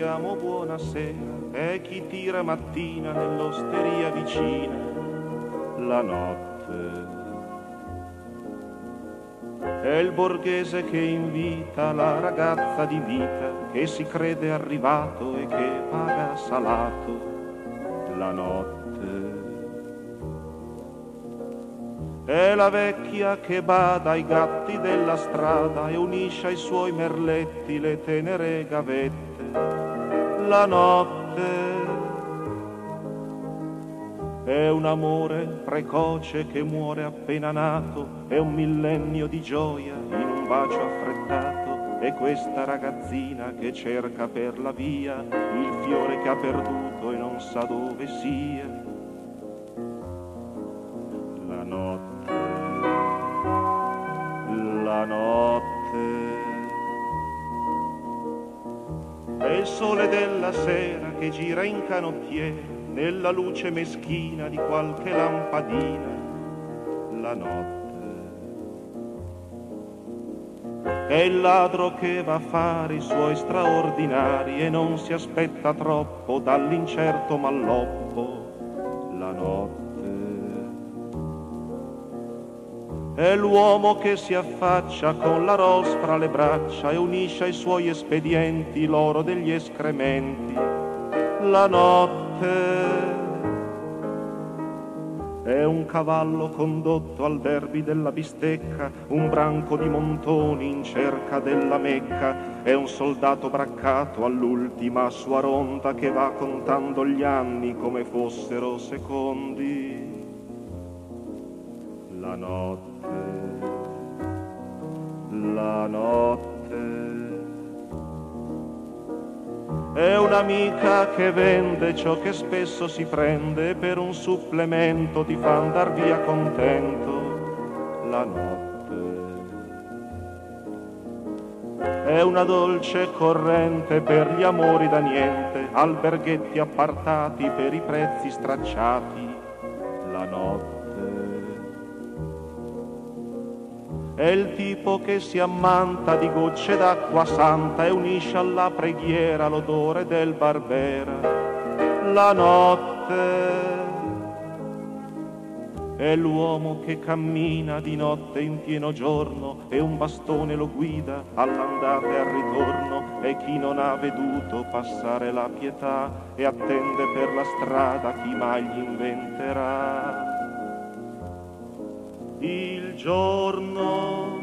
diciamo buonasera, e chi tira mattina nell'osteria vicina la notte. È il borghese che invita la ragazza di vita, che si crede arrivato e che paga salato la notte. È la vecchia che bada ai gatti della strada e unisce ai suoi merletti le tenere gavette la notte. È un amore precoce che muore appena nato, è un millennio di gioia in un bacio affrettato, è questa ragazzina che cerca per la via il fiore che ha perduto e non sa dove sia. La notte, la notte. È il sole della sera che gira in canottiere nella luce meschina di qualche lampadina la notte. È il ladro che va a fare i suoi straordinari e non si aspetta troppo dall'incerto malloppo la notte. È l'uomo che si affaccia con la ros fra le braccia e unisce ai suoi espedienti l'oro degli escrementi la notte. È un cavallo condotto al derby della bistecca, un branco di montoni in cerca della Mecca, è un soldato braccato all'ultima sua ronda che va contando gli anni come fossero secondi. La notte, la notte. È un'amica che vende ciò che spesso si prende, per un supplemento ti fa andar via contento la notte. È una dolce corrente per gli amori da niente, alberghetti appartati per i prezzi stracciati la notte. È il tipo che si ammanta di gocce d'acqua santa e unisce alla preghiera l'odore del Barbera la notte. È l'uomo che cammina di notte in pieno giorno e un bastone lo guida all'andata e al ritorno, e chi non ha veduto passare la pietà e attende per la strada chi mai gli inventerà. Il giorno